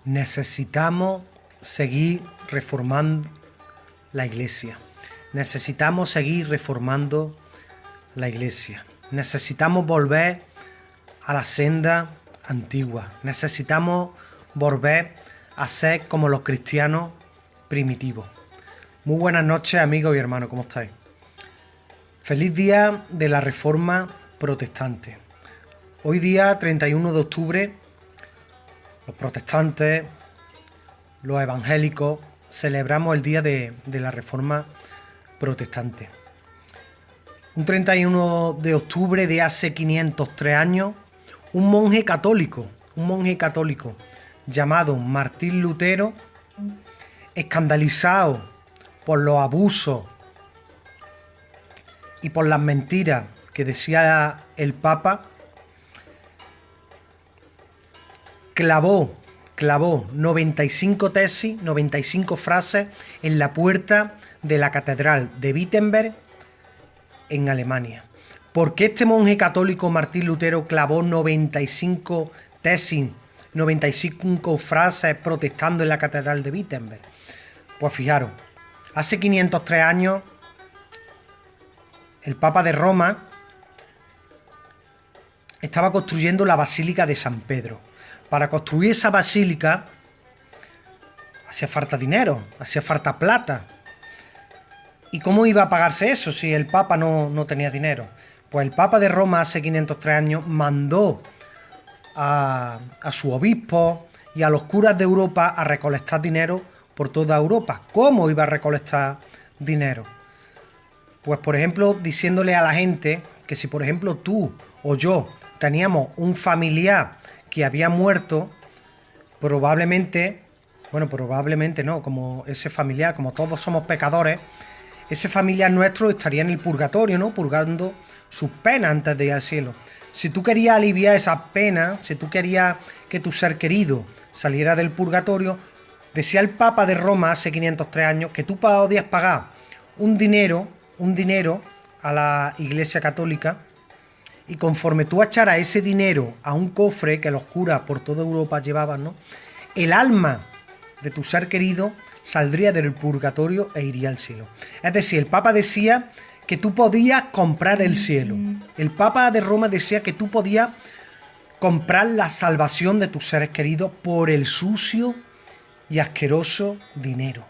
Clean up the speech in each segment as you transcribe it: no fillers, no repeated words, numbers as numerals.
Necesitamos seguir reformando la iglesia. Necesitamos seguir reformando la iglesia. Necesitamos volver a la senda antigua. Necesitamos volver a ser como los cristianos primitivos. Muy buenas noches, amigos y hermanos, ¿cómo estáis? Feliz día de la Reforma Protestante. Hoy día 31 de octubre, los protestantes, los evangélicos, celebramos el día de la Reforma Protestante. Un 31 de octubre de hace 503 años, un monje católico llamado Martín Lutero, escandalizado por los abusos y por las mentiras que decía el Papa, clavó 95 tesis, 95 frases en la puerta de la catedral de Wittenberg en Alemania. ¿Por qué este monje católico Martín Lutero clavó 95 tesis, 95 frases protestando en la catedral de Wittenberg? Pues fijaros, hace 503 años el Papa de Roma estaba construyendo la Basílica de San Pedro. Para construir esa basílica hacía falta dinero, hacía falta plata. ¿Y cómo iba a pagarse eso si el Papa no tenía dinero? Pues el Papa de Roma hace 503 años mandó a su obispo y a los curas de Europa a recolectar dinero por toda Europa. ¿Cómo iba a recolectar dinero? Pues por ejemplo diciéndole a la gente que si por ejemplo tú o yo teníamos un familiar que había muerto, probablemente no, como ese familiar, como todos somos pecadores, ese familiar nuestro estaría en el purgatorio, ¿no? Purgando sus penas antes de ir al cielo. Si tú querías aliviar esas penas, si tú querías que tu ser querido saliera del purgatorio, decía el Papa de Roma hace 503 años que tú podías pagar un dinero a la Iglesia Católica, y conforme tú echaras ese dinero a un cofre que los curas por toda Europa llevaban, ¿no?, el alma de tu ser querido saldría del purgatorio e iría al cielo. Es decir, el Papa decía que tú podías comprar el cielo. El Papa de Roma decía que tú podías comprar la salvación de tus seres queridos por el sucio y asqueroso dinero.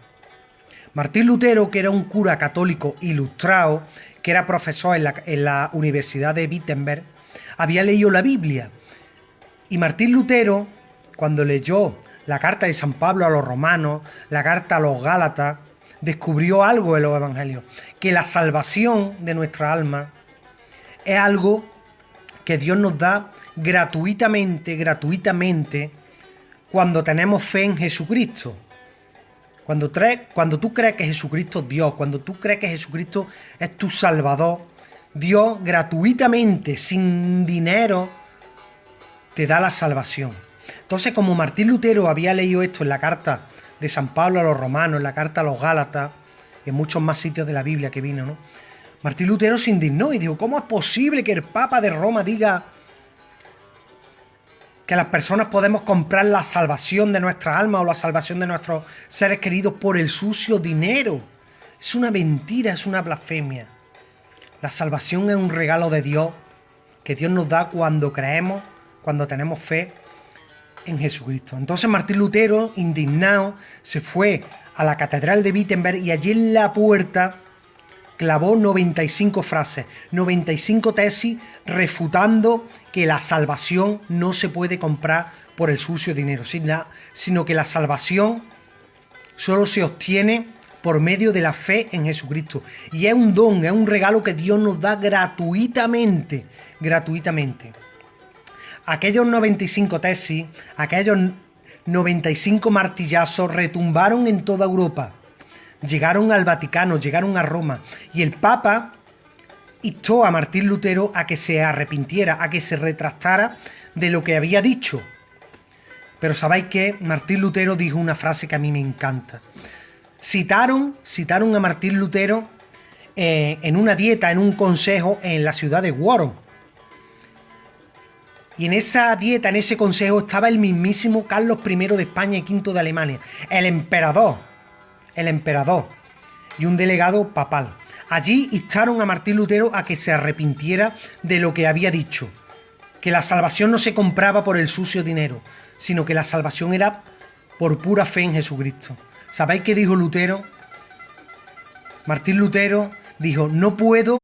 Martín Lutero, que era un cura católico ilustrado, que era profesor en la Universidad de Wittenberg, había leído la Biblia. Y Martín Lutero, cuando leyó la carta de San Pablo a los romanos, la carta a los gálatas, descubrió algo en los evangelios, que la salvación de nuestra alma es algo que Dios nos da gratuitamente, cuando tenemos fe en Jesucristo. Cuando tú crees que Jesucristo es Dios, cuando tú crees que Jesucristo es tu Salvador, Dios gratuitamente, sin dinero, te da la salvación. Entonces, como Martín Lutero había leído esto en la carta de San Pablo a los romanos, en la carta a los gálatas, y en muchos más sitios de la Biblia que vino, ¿no?, Martín Lutero se indignó y dijo: ¿cómo es posible que el Papa de Roma diga que las personas podemos comprar la salvación de nuestra alma o la salvación de nuestros seres queridos por el sucio dinero? Es una mentira, es una blasfemia. La salvación es un regalo de Dios que Dios nos da cuando creemos, cuando tenemos fe en Jesucristo. Entonces Martín Lutero, indignado, se fue a la catedral de Wittenberg y allí en la puerta clavó 95 frases, 95 tesis refutando que la salvación no se puede comprar por el sucio dinero, sino que la salvación solo se obtiene por medio de la fe en Jesucristo. Y es un don, es un regalo que Dios nos da gratuitamente. Aquellos 95 tesis, aquellos 95 martillazos retumbaron en toda Europa. Llegaron al Vaticano, llegaron a Roma, y el Papa instó a Martín Lutero a que se arrepintiera, a que se retractara de lo que había dicho. Pero ¿sabéis qué? Martín Lutero dijo una frase que a mí me encanta. Citaron a Martín Lutero en una dieta, en un consejo en la ciudad de Worms. Y en esa dieta, en ese consejo, estaba el mismísimo Carlos I de España y V de Alemania, el emperador, y un delegado papal. Allí instaron a Martín Lutero a que se arrepintiera de lo que había dicho, que la salvación no se compraba por el sucio dinero, sino que la salvación era por pura fe en Jesucristo. ¿Sabéis qué dijo Lutero? Martín Lutero dijo: no puedo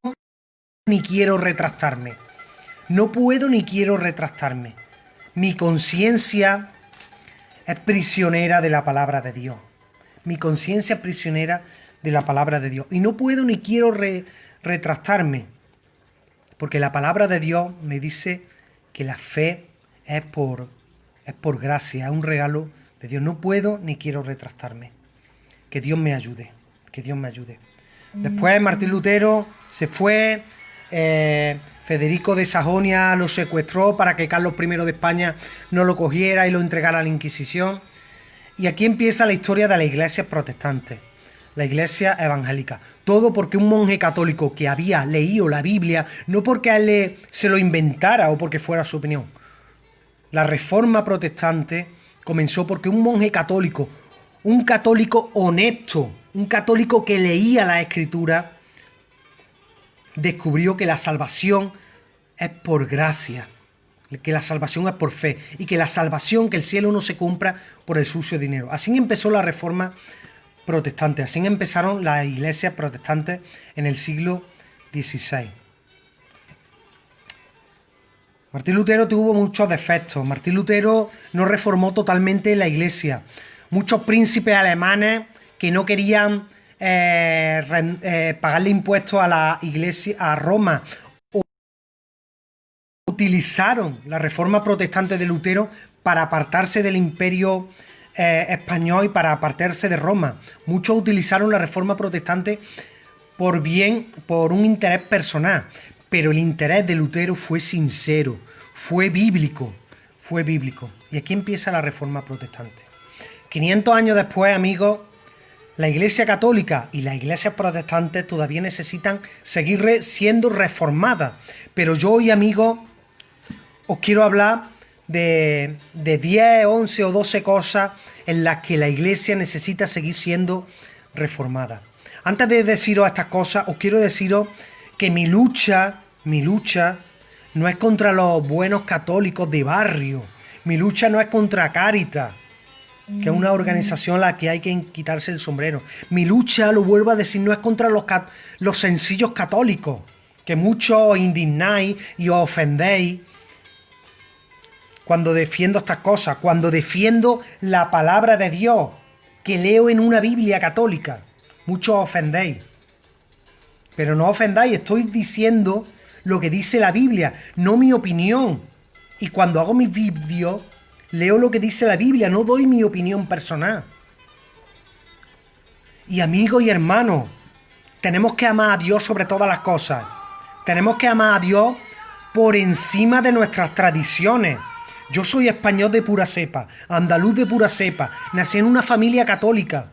ni quiero retractarme. No puedo ni quiero retractarme. Mi conciencia es prisionera de la palabra de Dios. Mi conciencia es prisionera de la palabra de Dios. Y no puedo ni quiero retractarme. Porque la palabra de Dios me dice que la fe es por gracia, es un regalo de Dios. No puedo ni quiero retractarme. Que Dios me ayude. Que Dios me ayude. Después Martín Lutero se fue. Federico de Sajonia lo secuestró para que Carlos I de España no lo cogiera y lo entregara a la Inquisición. Y aquí empieza la historia de las iglesias protestantes, la iglesia evangélica. Todo porque un monje católico que había leído la Biblia, no porque a él se lo inventara o porque fuera su opinión. La reforma protestante comenzó porque un monje católico, un católico honesto, un católico que leía la Escritura, descubrió que la salvación es por gracia, que la salvación es por fe y que la salvación, que el cielo no se compra por el sucio dinero. Así empezó la reforma protestante, así empezaron las iglesias protestantes en el siglo XVI. Martín Lutero tuvo muchos defectos. Martín Lutero no reformó totalmente la iglesia. Muchos príncipes alemanes que no querían pagarle impuestos a la iglesia, a Roma, utilizaron la reforma protestante de Lutero para apartarse del imperio español y para apartarse de Roma. Muchos utilizaron la reforma protestante por un interés personal, pero el interés de Lutero fue sincero, fue bíblico. Y aquí empieza la reforma protestante. 500 años después, amigos, la Iglesia Católica y las iglesias protestantes todavía necesitan seguir siendo reformadas. Pero yo hoy, amigos, os quiero hablar de 10, 11 o 12 cosas en las que la Iglesia necesita seguir siendo reformada. Antes de deciros estas cosas, os quiero deciros que mi lucha no es contra los buenos católicos de barrio. Mi lucha no es contra Cáritas, que es una organización a la que hay que quitarse el sombrero. Mi lucha, lo vuelvo a decir, no es contra los sencillos católicos, que muchos os indignáis y os ofendéis cuando defiendo estas cosas, cuando defiendo la palabra de Dios, que leo en una Biblia católica. Muchos os ofendéis. Pero no ofendáis, estoy diciendo lo que dice la Biblia, no mi opinión. Y cuando hago mis vídeos, leo lo que dice la Biblia, no doy mi opinión personal. Y amigos y hermanos, tenemos que amar a Dios sobre todas las cosas. Tenemos que amar a Dios por encima de nuestras tradiciones. Yo soy español de pura cepa, andaluz de pura cepa, nací en una familia católica,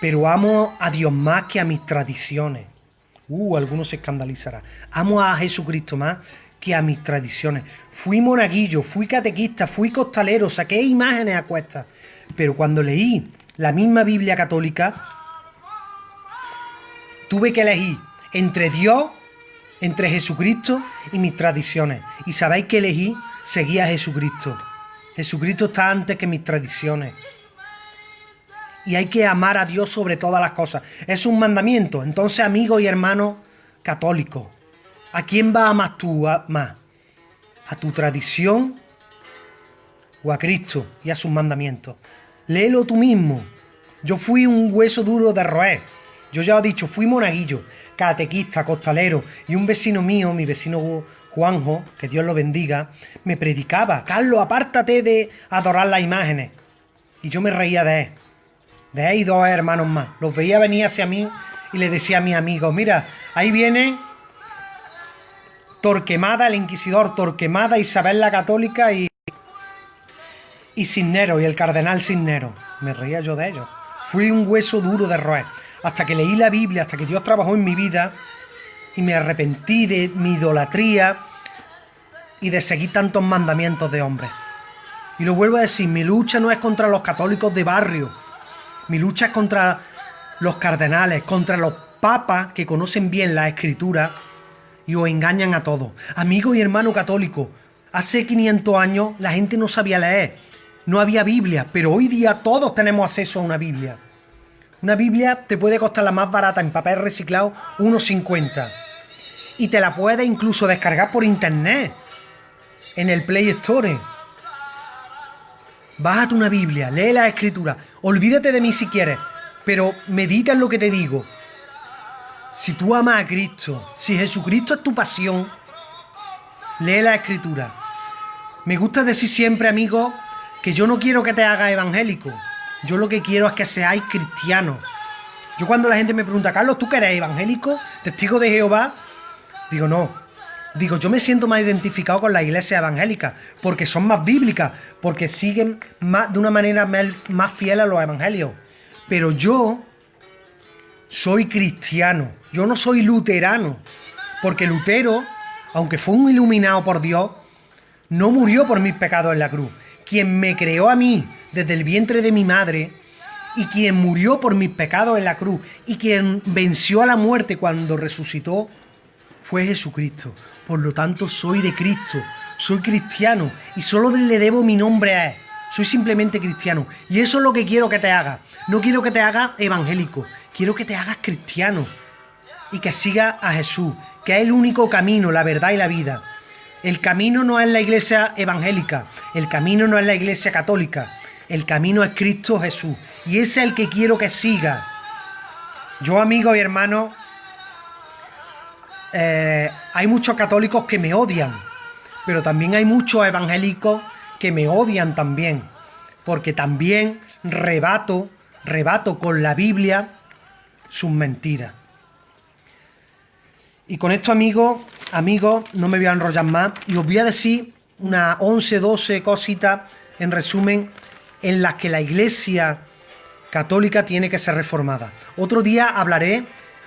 pero amo a Dios más que a mis tradiciones. Algunos se escandalizarán. Amo a Jesucristo más que a mis tradiciones. Fui monaguillo, fui catequista, fui costalero, saqué imágenes a cuestas. Pero cuando leí la misma Biblia católica, tuve que elegir entre Dios, entre Jesucristo y mis tradiciones. ¿Y sabéis qué elegí? Seguí a Jesucristo. Jesucristo está antes que mis tradiciones. Y hay que amar a Dios sobre todas las cosas. Es un mandamiento. Entonces, amigos y hermanos católicos, ¿a quién vas a amar tú más? ¿A tu tradición o a Cristo y a sus mandamientos? Léelo tú mismo. Yo fui un hueso duro de roer. Yo ya he dicho, fui monaguillo, catequista, costalero, y un vecino mío, mi vecino Juanjo, que Dios lo bendiga, me predicaba: Carlos, apártate de adorar las imágenes. Y yo me reía de él. De él y dos hermanos más. Los veía venir hacia mí y le decía a mis amigos: mira, ahí viene Torquemada, el inquisidor, Torquemada, Isabel la Católica y Cisneros, y el cardenal Cisneros. Me reía yo de ellos. Fui un hueso duro de roer. Hasta que leí la Biblia, hasta que Dios trabajó en mi vida y me arrepentí de mi idolatría y de seguir tantos mandamientos de hombres. Y lo vuelvo a decir, mi lucha no es contra los católicos de barrio, mi lucha es contra los cardenales, contra los papas que conocen bien la escritura y os engañan a todos. Amigo y hermano católico, hace 500 años la gente no sabía leer, no había Biblia, pero hoy día todos tenemos acceso a una Biblia. Una Biblia te puede costar la más barata en papel reciclado 1,50 y te la puedes incluso descargar por internet en el Play Store. Bájate una Biblia, lee la escritura, olvídate de mí si quieres, pero medita en lo que te digo. Si tú amas a Cristo, si Jesucristo es tu pasión, lee la escritura. Me gusta decir siempre, amigos, que yo no quiero que te hagas evangélico. Yo lo que quiero es que seáis cristianos. Yo cuando la gente me pregunta, Carlos, ¿tú que eres evangélico? ¿Testigo de Jehová? Digo, no. Digo, yo me siento más identificado con la iglesia evangélica, porque son más bíblicas, porque siguen de una manera más fiel a los evangelios. Pero yo soy cristiano, yo no soy luterano, porque Lutero, aunque fue un iluminado por Dios, no murió por mis pecados en la cruz. Quien me creó a mí desde el vientre de mi madre y quien murió por mis pecados en la cruz y quien venció a la muerte cuando resucitó fue Jesucristo. Por lo tanto, soy de Cristo, soy cristiano y solo le debo mi nombre a Él. Soy simplemente cristiano y eso es lo que quiero que te hagas. No quiero que te hagas evangélico, quiero que te hagas cristiano y que sigas a Jesús, que es el único camino, la verdad y la vida. El camino no es la iglesia evangélica, el camino no es la iglesia católica, el camino es Cristo Jesús y ese es el que quiero que siga. Yo, amigos y hermanos, hay muchos católicos que me odian, pero también hay muchos evangélicos que me odian también, porque también rebato con la Biblia sus mentiras. Y con esto, amigos, no me voy a enrollar más y os voy a decir unas 11, 12 cositas, en resumen, en las que la Iglesia católica tiene que ser reformada. Otro día hablaré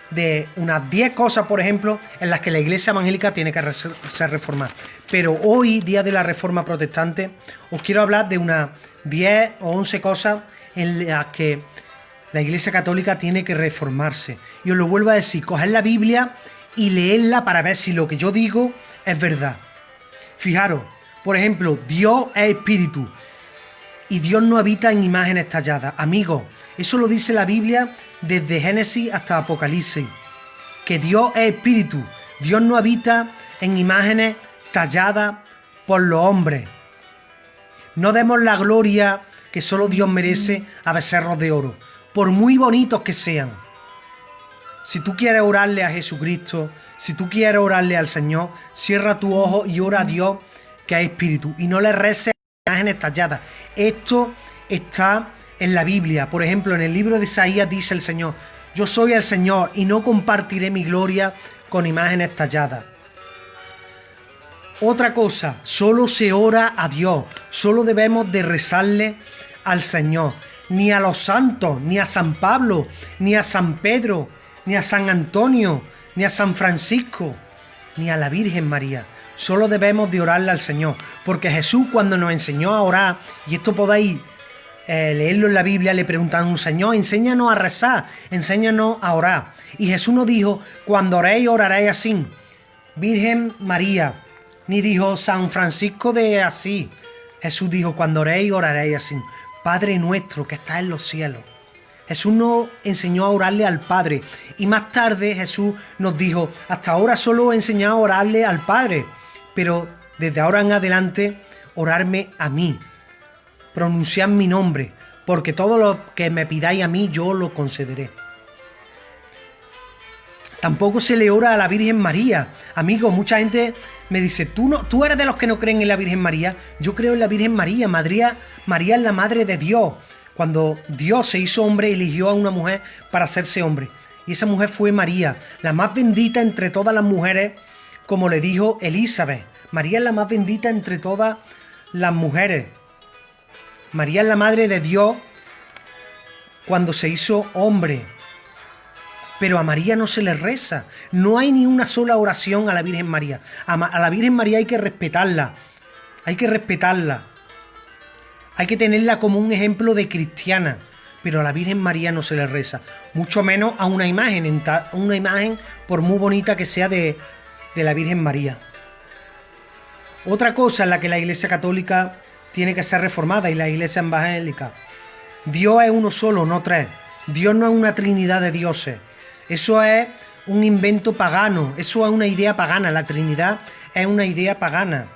de unas 10 cosas, por ejemplo, en las que la Iglesia evangélica tiene que ser reformada. Pero hoy, día de la Reforma Protestante, os quiero hablar de unas 10 o 11 cosas en las que la Iglesia católica tiene que reformarse. Y os lo vuelvo a decir, coged la Biblia y leedla para ver si lo que yo digo es verdad. Fijaros, por ejemplo, Dios es espíritu y Dios no habita en imágenes talladas. Amigos, eso lo dice la Biblia desde Génesis hasta Apocalipsis, que Dios es espíritu, Dios no habita en imágenes talladas por los hombres. No demos la gloria que solo Dios merece a becerros de oro, por muy bonitos que sean. Si tú quieres orarle a Jesucristo, si tú quieres orarle al Señor, cierra tu ojo y ora a Dios, que es espíritu, y no le reces a imágenes talladas. Esto está en la Biblia. Por ejemplo, en el libro de Isaías dice el Señor: yo soy el Señor y no compartiré mi gloria con imágenes talladas. Otra cosa, solo se ora a Dios, solo debemos de rezarle al Señor. Ni a los santos, ni a San Pablo, ni a San Pedro, ni a San Antonio, ni a San Francisco, ni a la Virgen María. Solo debemos de orarle al Señor, porque Jesús, cuando nos enseñó a orar, y esto podéis leerlo en la Biblia, le preguntan a un Señor: enséñanos a rezar, enséñanos a orar. Y Jesús nos dijo: cuando oréis, oraréis así, Virgen María. Ni dijo San Francisco de Asís. Jesús dijo: cuando oréis, oraréis así, Padre nuestro que estás en los cielos. Jesús nos enseñó a orarle al Padre. Y más tarde Jesús nos dijo: hasta ahora solo he enseñado a orarle al Padre, pero desde ahora en adelante, orarme a mí. Pronunciad mi nombre, porque todo lo que me pidáis a mí, yo lo concederé. Tampoco se le ora a la Virgen María. Amigos, mucha gente me dice: ¿Tú eres de los que no creen en la Virgen María? Yo creo en la Virgen María. María es la madre de Dios. Cuando Dios se hizo hombre, eligió a una mujer para hacerse hombre. Y esa mujer fue María, la más bendita entre todas las mujeres, como le dijo Elizabeth. María es la más bendita entre todas las mujeres. María es la madre de Dios cuando se hizo hombre. pero a María no se le reza. No hay ni una sola oración a la Virgen María. A la Virgen María hay que respetarla. Hay que respetarla. Hay que tenerla como un ejemplo de cristiana. Pero a la Virgen María no se le reza. Mucho menos a una imagen. Una imagen, por muy bonita que sea, de la Virgen María. Otra cosa en la que la Iglesia Católica tiene que ser reformada y la Iglesia Evangélica. Dios es uno solo, no tres. Dios no es una trinidad de dioses. Eso es un invento pagano. Eso es una idea pagana. La Trinidad es una idea pagana.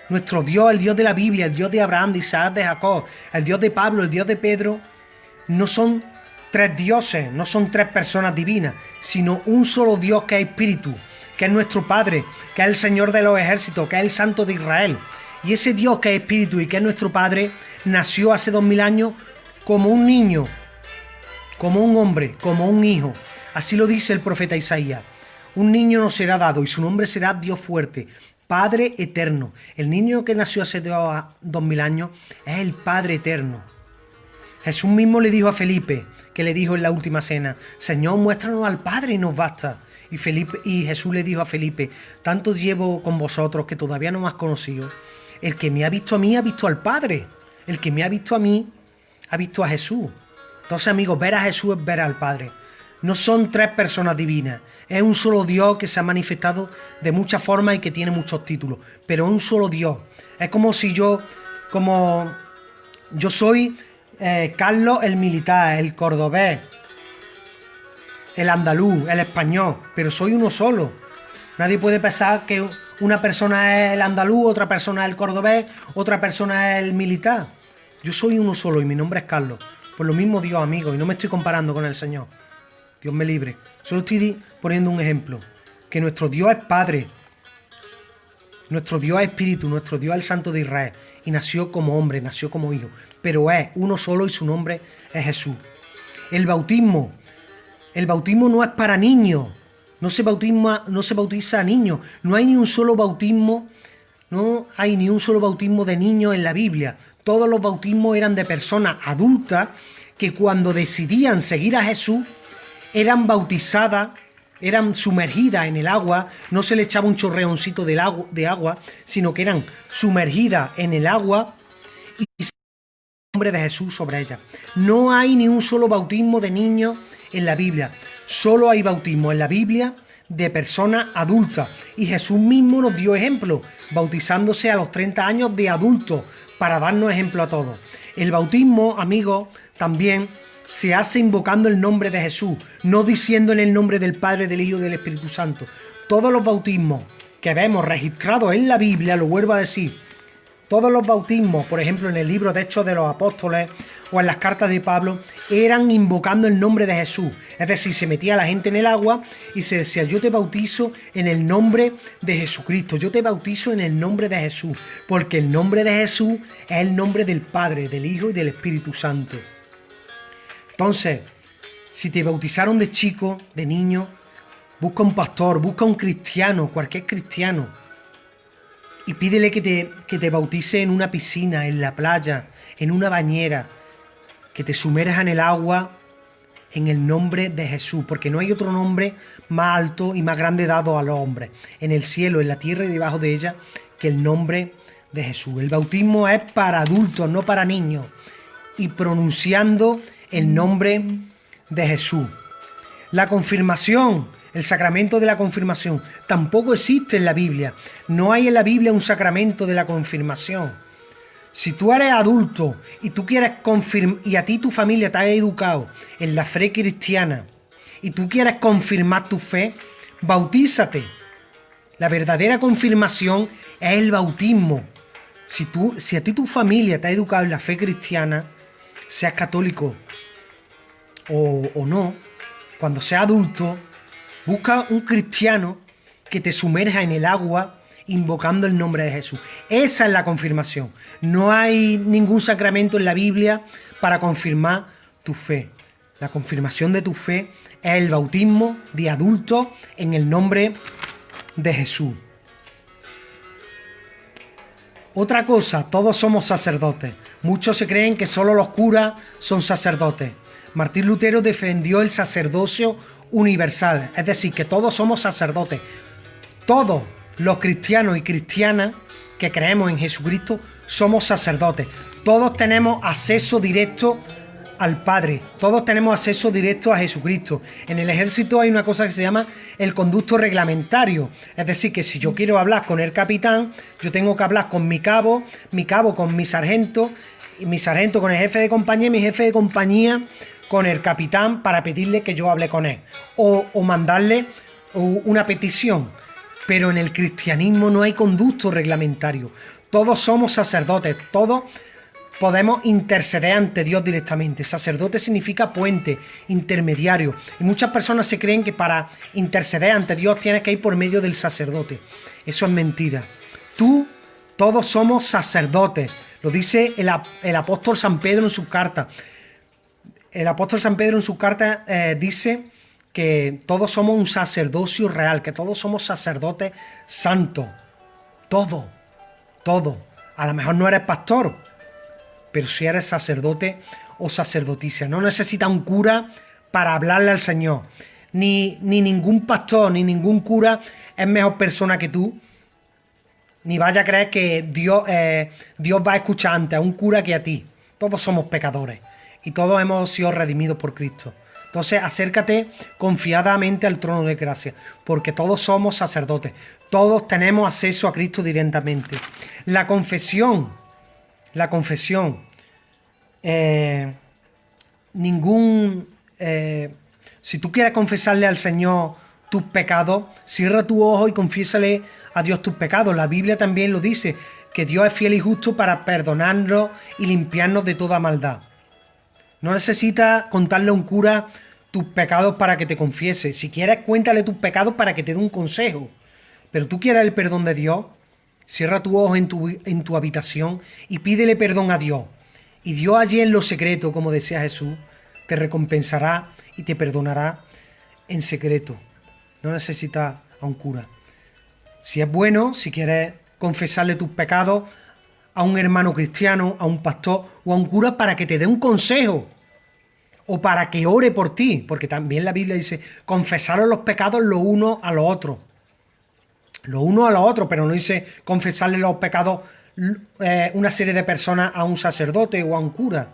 Nuestro Dios, el Dios de la Biblia, el Dios de Abraham, de Isaac, de Jacob, el Dios de Pablo, el Dios de Pedro, no son tres dioses, no son tres personas divinas, sino un solo Dios que es espíritu, que es nuestro Padre, que es el Señor de los ejércitos, que es el Santo de Israel. Y ese Dios que es espíritu y que es nuestro Padre, nació hace 2000 años como un niño, como un hombre, como un hijo. Así lo dice el profeta Isaías. Un niño nos será dado y su nombre será Dios fuerte, Padre eterno. El niño que nació hace 2000 años es el Padre eterno. Jesús mismo le dijo a Felipe, que le dijo en la última cena: Señor, muéstranos al Padre y nos basta. Y Jesús le dijo a Felipe: tanto llevo con vosotros que todavía no me has conocido. El que me ha visto a mí ha visto al Padre. El que me ha visto a mí ha visto a Jesús. Entonces, amigos, ver a Jesús es ver al Padre. No son tres personas divinas. Es un solo Dios que se ha manifestado de muchas formas y que tiene muchos títulos. Pero es un solo Dios. Es como si yo soy Carlos el militar, el cordobés, el andaluz, el español, pero soy uno solo. Nadie puede pensar que una persona es el andaluz, otra persona es el cordobés, otra persona es el militar. Yo soy uno solo y mi nombre es Carlos. Por lo mismo Dios, amigo, y no me estoy comparando con el Señor. Dios me libre. Solo estoy poniendo un ejemplo. Que nuestro Dios es Padre. Nuestro Dios es Espíritu. Nuestro Dios es el Santo de Israel. Y nació como hombre, nació como hijo. Pero es uno solo y su nombre es Jesús. El bautismo. El bautismo no es para niños. No se bautiza a niños. No hay ni un solo bautismo. No hay ni un solo bautismo de niños en la Biblia. Todos los bautismos eran de personas adultas que cuando decidían seguir a Jesús eran bautizadas, eran sumergidas en el agua. No se le echaba un chorreoncito de agua, sino que eran sumergidas en el agua y el nombre de Jesús sobre ellas. No hay ni un solo bautismo de niños en la Biblia. Solo hay bautismo en la Biblia de personas adultas. Y Jesús mismo nos dio ejemplo, bautizándose a los 30 años de adulto, para darnos ejemplo a todos. El bautismo, amigos, también se hace invocando el nombre de Jesús, no diciendo en el nombre del Padre, del Hijo y del Espíritu Santo. Todos los bautismos que vemos registrados en la Biblia, lo vuelvo a decir, todos los bautismos, por ejemplo, en el libro de Hechos de los Apóstoles o en las cartas de Pablo, eran invocando el nombre de Jesús. Es decir, se metía la gente en el agua y se decía: yo te bautizo en el nombre de Jesucristo, yo te bautizo en el nombre de Jesús, porque el nombre de Jesús es el nombre del Padre, del Hijo y del Espíritu Santo. Entonces, si te bautizaron de chico, de niño, busca un pastor, busca un cristiano, cualquier cristiano, y pídele que te bautice en una piscina, en la playa, en una bañera, que te sumerja en el agua en el nombre de Jesús, porque no hay otro nombre más alto y más grande dado a los hombres, en el cielo, en la tierra y debajo de ella, que el nombre de Jesús. El bautismo es para adultos, no para niños, y pronunciando el nombre de Jesús. La confirmación, el sacramento de la confirmación, tampoco existe en la Biblia. No hay en la Biblia un sacramento de la confirmación. Si tú eres adulto y tú quieres confirmar, y a ti tu familia te ha educado en la fe cristiana, y tú quieres confirmar tu fe, bautízate. La verdadera confirmación es el bautismo. Si a ti tu familia te ha educado en la fe cristiana, seas católico o no, cuando seas adulto, busca un cristiano que te sumerja en el agua invocando el nombre de Jesús. Esa es la confirmación. No hay ningún sacramento en la Biblia para confirmar tu fe. La confirmación de tu fe es el bautismo de adultos en el nombre de Jesús. Otra cosa, todos somos sacerdotes. Muchos se creen que solo los curas son sacerdotes. Martín Lutero defendió el sacerdocio universal, es decir, que todos somos sacerdotes. Todos los cristianos y cristianas que creemos en Jesucristo somos sacerdotes. Todos tenemos acceso directo al Padre. Todos tenemos acceso directo a Jesucristo. En el ejército hay una cosa que se llama el conducto reglamentario. Es decir, que si yo quiero hablar con el capitán, yo tengo que hablar con mi cabo con mi sargento, y mi sargento con el jefe de compañía, y mi jefe de compañía con el capitán para pedirle que yo hable con él. O mandarle una petición. Pero en el cristianismo no hay conducto reglamentario. Todos somos sacerdotes, todos podemos interceder ante Dios directamente. Sacerdote significa puente, intermediario. Y muchas personas se creen que para interceder ante Dios tienes que ir por medio del sacerdote. Eso es mentira. Todos somos sacerdotes. Lo dice el apóstol San Pedro en su carta. El apóstol San Pedro en su carta dice que todos somos un sacerdocio real, que todos somos sacerdotes santos. Todo. A lo mejor no eres pastor, pero si eres sacerdote o sacerdotisa. No necesitas un cura para hablarle al Señor. Ni ningún pastor, ni ningún cura es mejor persona que tú. Ni vaya a creer que Dios va a escuchar antes a un cura que a ti. Todos somos pecadores y todos hemos sido redimidos por Cristo. Entonces acércate confiadamente al trono de gracia, porque todos somos sacerdotes, todos tenemos acceso a Cristo directamente. La confesión, si tú quieres confesarle al Señor tus pecados, cierra tu ojo y confiésale a Dios tus pecados. La Biblia también lo dice, que Dios es fiel y justo para perdonarnos y limpiarnos de toda maldad. No necesitas contarle a un cura tus pecados para que te confiese. Si quieres, cuéntale tus pecados para que te dé un consejo. Pero tú quieres el perdón de Dios, cierra tu ojo en tu habitación y pídele perdón a Dios. Y Dios allí en lo secreto, como decía Jesús, te recompensará y te perdonará en secreto. No necesitas a un cura. Si es bueno, si quieres confesarle tus pecados a un hermano cristiano, a un pastor o a un cura para que te dé un consejo o para que ore por ti, porque también la Biblia dice confesaros los pecados los unos a los otros. Los unos a los otros, pero no dice confesarle los pecados una serie de personas a un sacerdote o a un cura.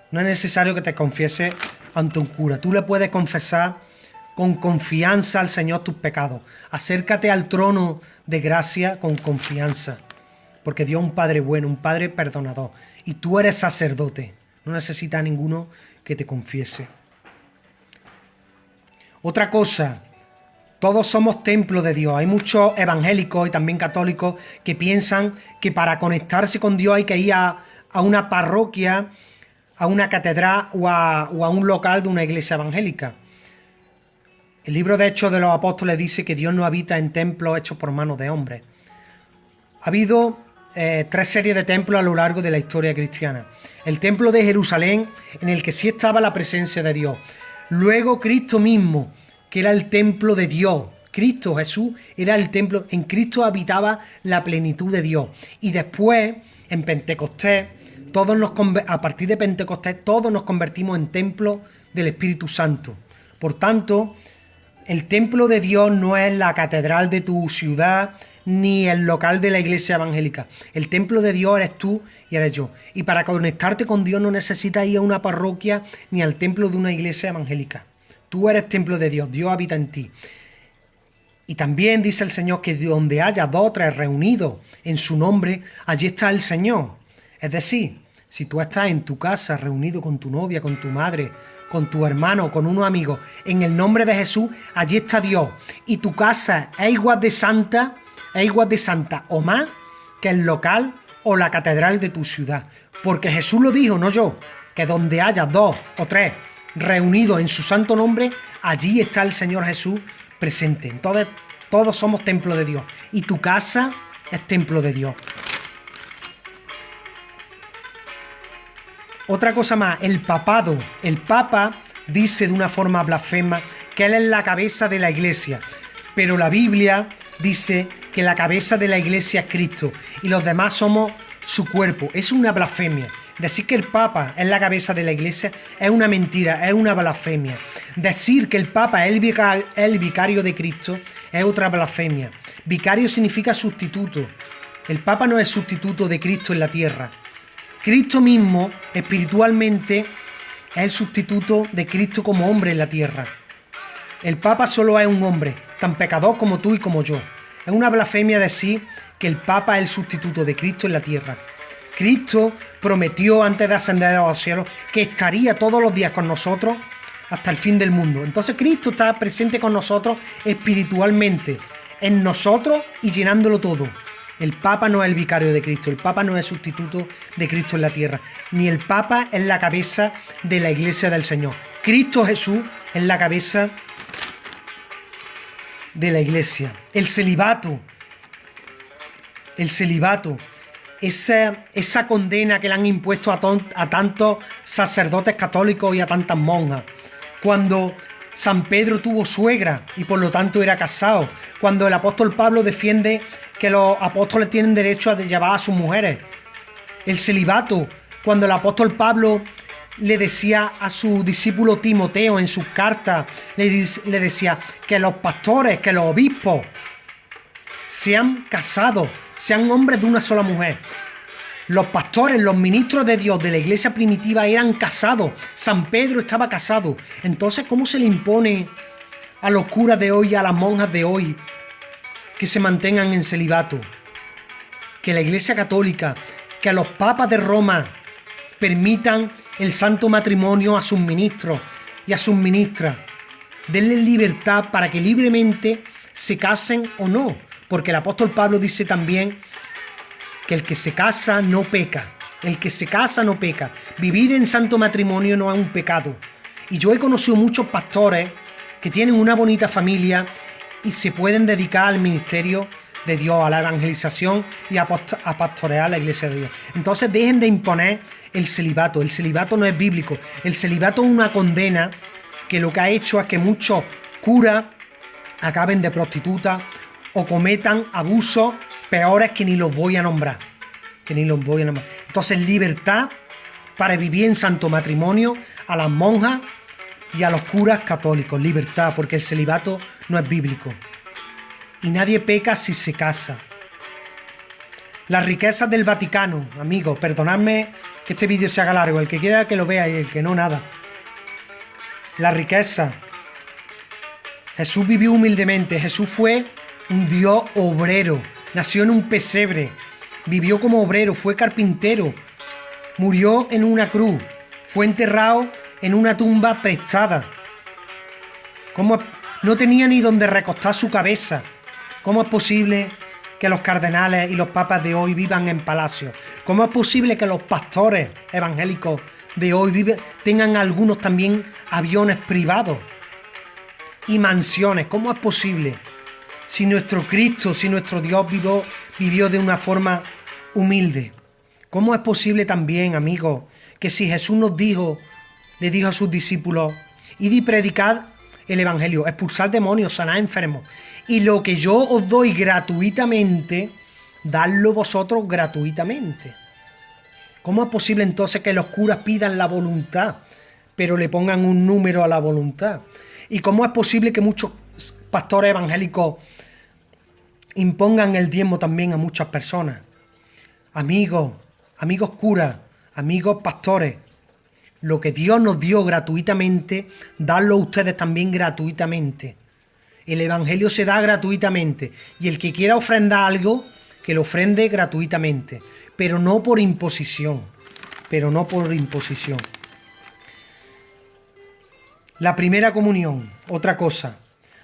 No es necesario que te confieses ante un cura. Tú le puedes confesar con confianza al Señor tus pecados. Acércate al trono de gracia con confianza. Porque Dios es un Padre bueno, un Padre perdonador. Y tú eres sacerdote. No necesitas a ninguno que te confiese. Otra cosa, todos somos templo de Dios. Hay muchos evangélicos y también católicos que piensan que para conectarse con Dios hay que ir a una parroquia, a una catedral o a un local de una iglesia evangélica. El libro de Hechos de los Apóstoles dice que Dios no habita en templos hechos por manos de hombres. Ha habido 3 series de templos a lo largo de la historia cristiana. El templo de Jerusalén, en el que sí estaba la presencia de Dios. Luego Cristo mismo, que era el templo de Dios. Cristo, Jesús, era el templo. En Cristo habitaba la plenitud de Dios. Y después, en Pentecostés, a partir de Pentecostés, todos nos convertimos en templo del Espíritu Santo. Por tanto, el templo de Dios no es la catedral de tu ciudad, ni el local de la iglesia evangélica. El templo de Dios eres tú y eres yo. Y para conectarte con Dios no necesitas ir a una parroquia ni al templo de una iglesia evangélica. Tú eres templo de Dios, Dios habita en ti. Y también dice el Señor que donde haya 2 o 3 reunidos en su nombre, allí está el Señor. Es decir, si tú estás en tu casa reunido con tu novia, con tu madre, con tu hermano, con unos amigos, en el nombre de Jesús, allí está Dios. Y tu casa es igual de santa o más que el local o la catedral de tu ciudad. Porque Jesús lo dijo, no yo, que donde haya 2 o 3 reunidos en su santo nombre, allí está el Señor Jesús presente. Entonces, todos somos templo de Dios. Y tu casa es templo de Dios. Otra cosa más, el papado. El Papa dice de una forma blasfema que él es la cabeza de la iglesia. Pero la Biblia dice que la cabeza de la iglesia es Cristo y los demás somos su cuerpo. Es una blasfemia. Decir que el Papa es la cabeza de la Iglesia es una mentira, es una blasfemia. Decir que el Papa es el vicario de Cristo es otra blasfemia. Vicario significa sustituto. El Papa no es sustituto de Cristo en la tierra. Cristo mismo, espiritualmente, es el sustituto de Cristo como hombre en la tierra. El Papa solo es un hombre, tan pecador como tú y como yo. Es una blasfemia decir que el Papa es el sustituto de Cristo en la tierra. Cristo prometió antes de ascender a los cielos que estaría todos los días con nosotros hasta el fin del mundo. Entonces Cristo está presente con nosotros espiritualmente, en nosotros y llenándolo todo. El Papa no es el vicario de Cristo, el Papa no es el sustituto de Cristo en la tierra, ni el Papa es la cabeza de la Iglesia del Señor. Cristo Jesús es la cabeza de la Iglesia. El celibato, esa condena que le han impuesto a tantos sacerdotes católicos y a tantas monjas. Cuando San Pedro tuvo suegra y por lo tanto era casado. Cuando el apóstol Pablo defiende que los apóstoles tienen derecho a llevar a sus mujeres. El celibato, cuando el apóstol Pablo le decía a su discípulo Timoteo en sus cartas, le decía que los pastores, que los obispos sean casados, sean hombres de una sola mujer. Los pastores, los ministros de Dios de la iglesia primitiva eran casados. San Pedro estaba casado. Entonces, ¿cómo se le impone a los curas de hoy, a las monjas de hoy, que se mantengan en celibato? Que la Iglesia Católica, que los papas de Roma permitan el santo matrimonio a sus ministros y a sus ministras. Denles libertad para que libremente se casen o no. Porque el apóstol Pablo dice también que el que se casa no peca. El que se casa no peca. Vivir en santo matrimonio no es un pecado. Y yo he conocido muchos pastores que tienen una bonita familia y se pueden dedicar al ministerio de Dios, a la evangelización y a pastorear la iglesia de Dios. Entonces dejen de imponer el celibato. El celibato no es bíblico. El celibato es una condena que lo que ha hecho es que muchos curas acaben de prostitutas o cometan abusos peores que ni los voy a nombrar. Entonces libertad para vivir en santo matrimonio a las monjas y a los curas católicos. Libertad, porque el celibato no es bíblico. Y nadie peca si se casa. Las riquezas del Vaticano, amigos, perdonadme que este vídeo se haga largo, el que quiera que lo vea y el que no, nada. La riqueza. Jesús vivió humildemente, Jesús fue un Dios obrero, nació en un pesebre, vivió como obrero, fue carpintero, murió en una cruz, fue enterrado en una tumba prestada. No tenía ni donde recostar su cabeza. ¿Cómo es posible que los cardenales y los papas de hoy vivan en palacios? ¿Cómo es posible que los pastores evangélicos de hoy tengan algunos también aviones privados y mansiones? ¿Cómo es posible? Si nuestro Cristo, si nuestro Dios vivió de una forma humilde. ¿Cómo es posible también, amigos, que si Jesús le dijo a sus discípulos, id y predicad el evangelio, expulsar demonios, sanar enfermos, y lo que yo os doy gratuitamente, dadlo vosotros gratuitamente? ¿Cómo es posible entonces que los curas pidan la voluntad, pero le pongan un número a la voluntad? ¿Y cómo es posible que muchos pastores evangélicos impongan el diezmo también a muchas personas? Amigos curas, amigos pastores, lo que Dios nos dio gratuitamente, dadlo ustedes también gratuitamente. El evangelio se da gratuitamente y el que quiera ofrendar algo, que lo ofrende gratuitamente, pero no por imposición. La primera comunión, otra cosa.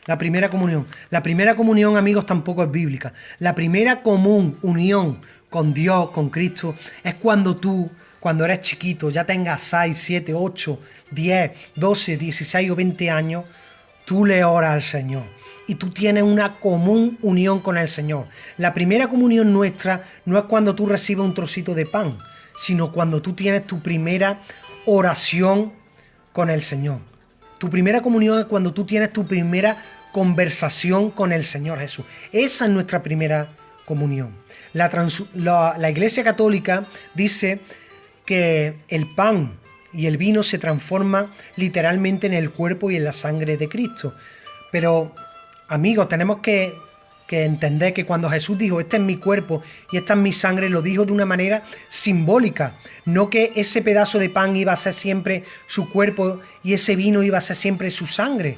La primera comunión, amigos, tampoco es bíblica. La primera común unión con Dios, con Cristo, es cuando eres chiquito, ya tengas 6, 7, 8, 10, 12, 16 o 20 años, tú le oras al Señor y tú tienes una común unión con el Señor. La primera comunión nuestra no es cuando tú recibes un trocito de pan, sino cuando tú tienes tu primera oración con el Señor. Tu primera comunión es cuando tú tienes tu primera conversación con el Señor Jesús. Esa es nuestra primera comunión. La Iglesia Católica dice que el pan y el vino se transforman literalmente en el cuerpo y en la sangre de Cristo. Pero, amigos, tenemos que entender que cuando Jesús dijo, este es mi cuerpo y esta es mi sangre, lo dijo de una manera simbólica, no que ese pedazo de pan iba a ser siempre su cuerpo y ese vino iba a ser siempre su sangre.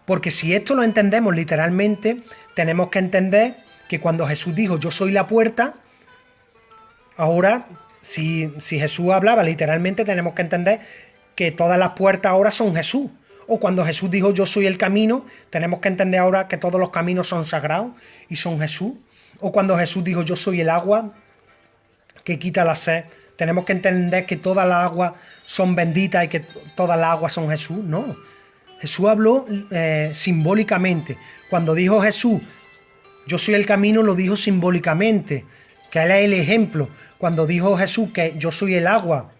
Porque si esto lo entendemos literalmente, tenemos que entender que cuando Jesús dijo, yo soy la puerta, ahora, si Jesús hablaba literalmente, tenemos que entender que todas las puertas ahora son Jesús. O cuando Jesús dijo, yo soy el camino, tenemos que entender ahora que todos los caminos son sagrados y son Jesús. O cuando Jesús dijo, yo soy el agua que quita la sed, tenemos que entender que todas las aguas son benditas y que todas las aguas son Jesús. No, Jesús habló simbólicamente. Cuando dijo Jesús, yo soy el camino, lo dijo simbólicamente, que Él es el ejemplo. Cuando dijo Jesús que yo soy el agua,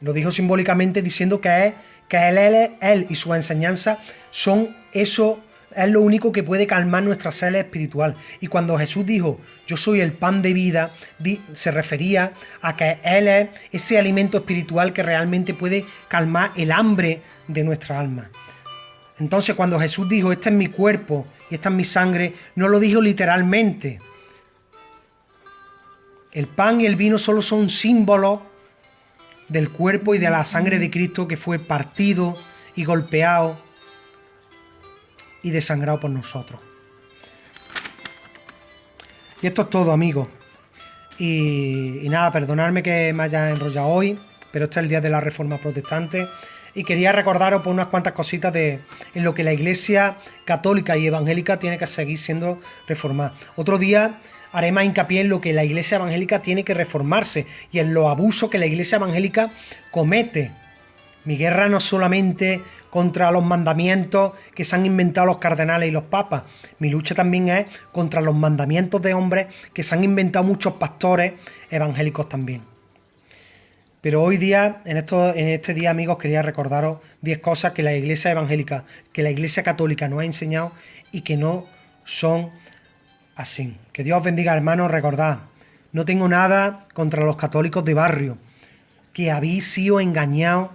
lo dijo simbólicamente diciendo que Él y su enseñanza son eso, es lo único que puede calmar nuestra sed espiritual. Y cuando Jesús dijo, yo soy el pan de vida, se refería a que Él es ese alimento espiritual que realmente puede calmar el hambre de nuestra alma. Entonces, cuando Jesús dijo, este es mi cuerpo y esta es mi sangre, no lo dijo literalmente. El pan y el vino solo son símbolos del cuerpo y de la sangre de Cristo que fue partido y golpeado y desangrado por nosotros. Y esto es todo, amigos. Y nada, perdonadme que me haya enrollado hoy, pero este es el día de la Reforma Protestante. Y quería recordaros por unas cuantas cositas en lo que la Iglesia católica y evangélica tiene que seguir siendo reformada. Otro día haré más hincapié en lo que la Iglesia evangélica tiene que reformarse y en los abusos que la Iglesia evangélica comete. Mi guerra no es solamente contra los mandamientos que se han inventado los cardenales y los papas. Mi lucha también es contra los mandamientos de hombres que se han inventado muchos pastores evangélicos también. Pero hoy día, en este día, amigos, quería recordaros 10 cosas que la Iglesia evangélica, que la Iglesia católica nos ha enseñado y que no son así. Que Dios os bendiga, hermanos. Recordad, no tengo nada contra los católicos de barrio, que habéis sido engañados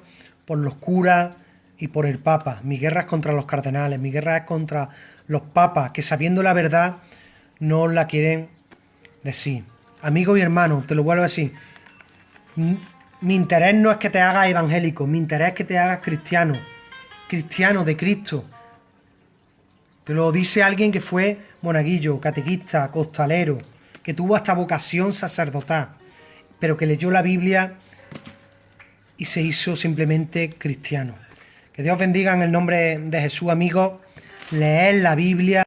por los curas y por el Papa. Mi guerra es contra los cardenales, mi guerra es contra los papas, que sabiendo la verdad no os la quieren decir. Amigos y hermanos, te lo vuelvo a decir, mi interés no es que te hagas evangélico, mi interés es que te hagas cristiano de Cristo. Te lo dice alguien que fue monaguillo, catequista, costalero, que tuvo hasta vocación sacerdotal, pero que leyó la Biblia y se hizo simplemente cristiano. Que Dios bendiga en el nombre de Jesús, amigos. Leed la Biblia,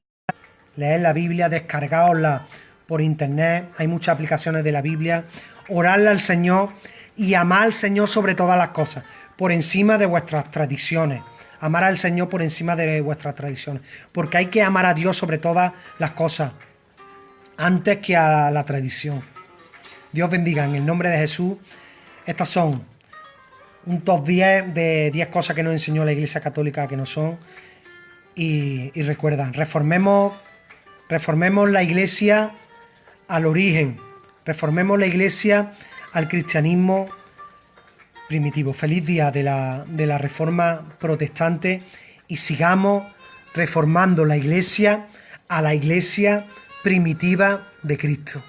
descargaosla por internet, hay muchas aplicaciones de la Biblia. Oradle al Señor y amad al Señor sobre todas las cosas, por encima de vuestras tradiciones. Amar al Señor por encima de vuestras tradiciones, porque hay que amar a Dios sobre todas las cosas, antes que a la tradición. Dios bendiga en el nombre de Jesús. Estas son un top 10 de 10 cosas que nos enseñó la Iglesia Católica que no son. Y recuerda, reformemos la Iglesia al origen, reformemos la Iglesia al cristianismo primitivo. Feliz día de la Reforma Protestante y sigamos reformando la Iglesia a la Iglesia primitiva de Cristo.